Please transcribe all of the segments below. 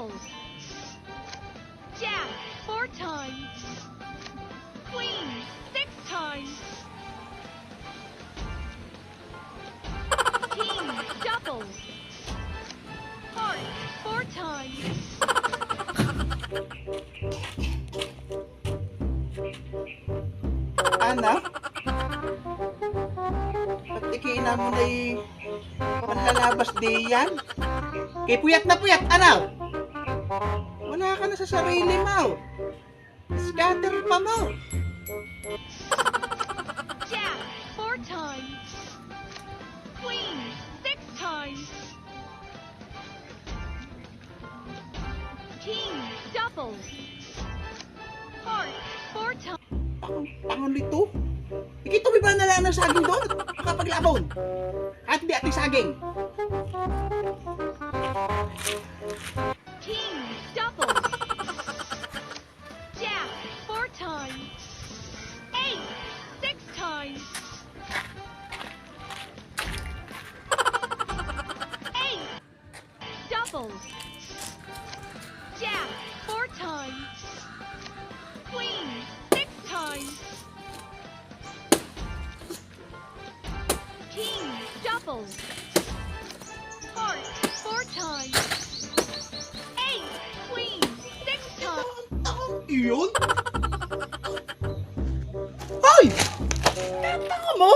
doubles. Jack 4 times. Queen 6 times. King doubles. Heart 4 times. Ana? Patikiin na mo na'y panlalabas di yan. Kay puyat na puyat, ano? Wala ka na sa sarili mo. Scatter pa mo. Jack 4 times. Queen 6 times. King doubles. Heart 4 times. Tangon nito. Ikito ba na lang ng saging doon? Makapaglabon. At hindi ating saging. King doubles. Jack 4 times. 8 6 times. 8 doubles. Jack 4 times. Queen 6 times. King doubles. Heart 4 times. 8 queen 6 times. Iyon? Hoy! Tanga mo?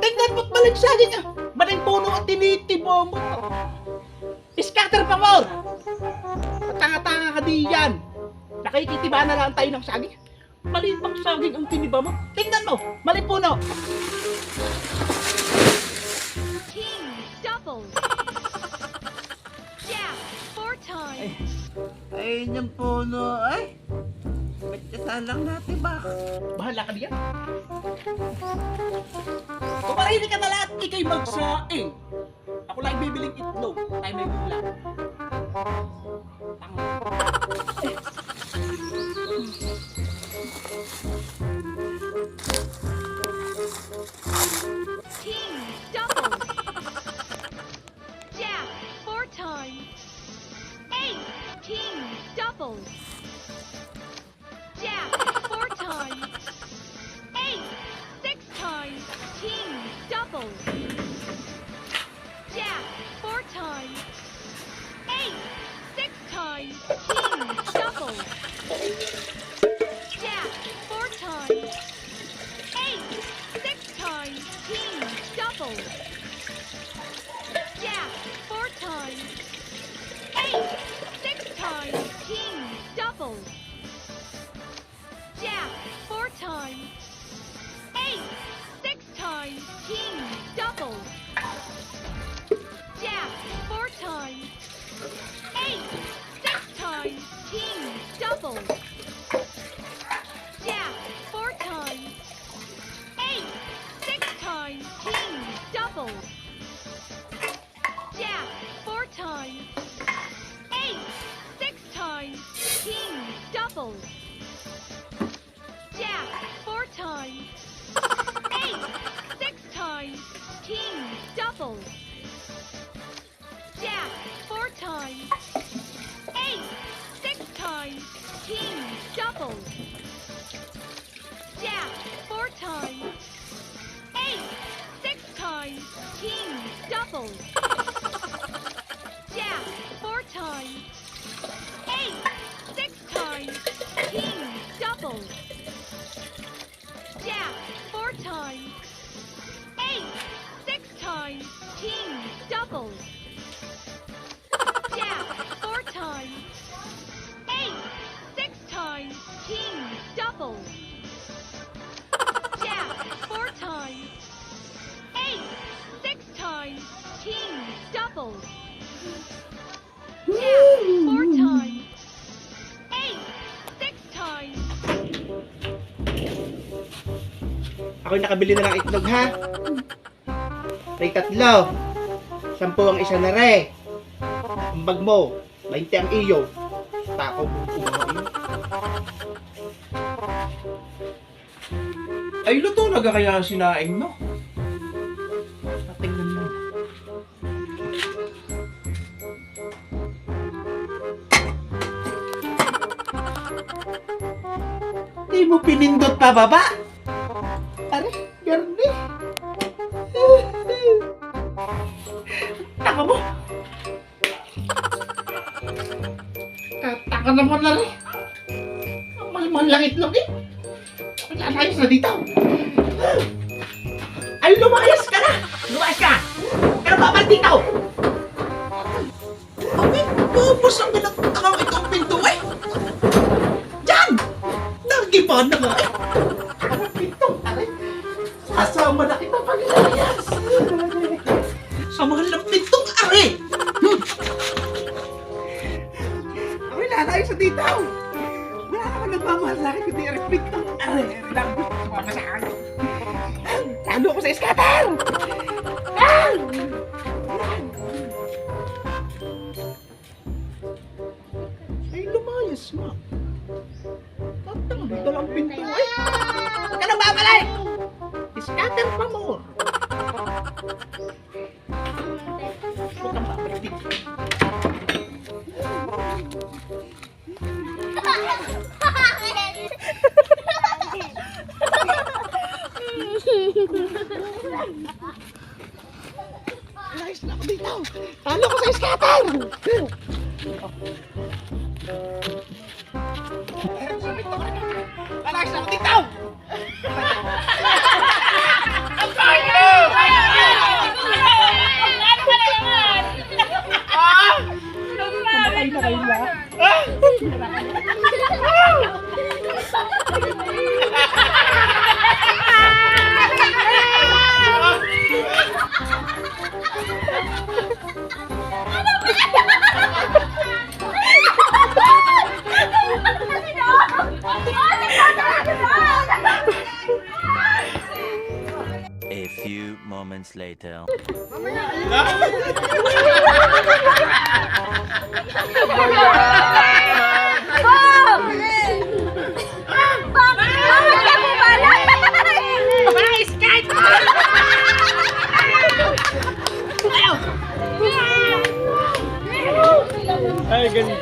Tingnan mo't balik saging ah. Maling puno at tinitibo mo. Scatter pa more! Tanga-tanga ka di yan. Nakikitiba na lang tayo ng saging. Mali pang saging ang tiniba mo. Tingnan mo, mali puno. King doubles. Jack 4 times. Ayun yung puno ay. Magtasan lang natin ba? Bahala ka diyan. Kung marinig ka na lahat, ikay magsaing. Ako lang bibiling itlog. Tayo may ulam. Tanga. King doubles. Jack 4 times. 8 king doubles. Jack 4 times. 8 6 times. King doubles. Jack 4 times. 8 6 times. King doubles. Jack 4 times. 8 6 times. King doubles. Jack 4 times. 8 6 times. King doubles. Jack 4 times. 8 6 times. King doubles. Jack 4 times. 8 6 times. King doubles. Jack 4 times. 8 6 times. King doubles. Jack 4 times. 8 6 times. King doubles. Jack 4 times. 8 6 times. King doubles. Jack 4 times. 8 6 times. King doubles. Jack 4 times. 8 6 times. King doubles. Jack 4 times. 8 6 times. King doubles. Jack 4 times. 8 6 times. King doubles. Jack 4 times. 8 6 times. King doubles. Jack 4 times. 8 6 times. King doubles. Jack 4 times. 8 6 times. Ako'y nakabili na ng itlog ha. Tay tatlo. 10 ang isa na re. Ang bag mo, 20 ang iyo. Takaw mo po. Ay, luto na kaya ang sinaing, no? Tingnan mo. mo pinindot pababa? Are, garni. Taka mo. Kataka naman na rin. Ang mahal-mahal lang itlog eh. Lalayas na dito. Ay, lumayas ka na! Lumayas ka! Pero babalik dito! Okay, bubos ang ginatakaw itong pinto eh! Diyan! Nagiba na nga eh! Ang pinto, aray! Sasama na kita pag ilayas! Sa mahal ng pintong aray! Aray, lalayas na dito! Wala naman nagmamahal sa akin kundi aray pintong aray! Aray lang, sumama sa akin! Lalo ako sa scatter! Ay, lumayas nga. Tatang, dito lang pinto eh. Huwag ka nang babalik! Scatter pa mo. Huwag kang babalik dito. Alayas na ako dito. Talo ko sa scatter! Alayas na ako dito! Ang kaya! Kumakay na kayo ba? A few moments later. Ay, ganito.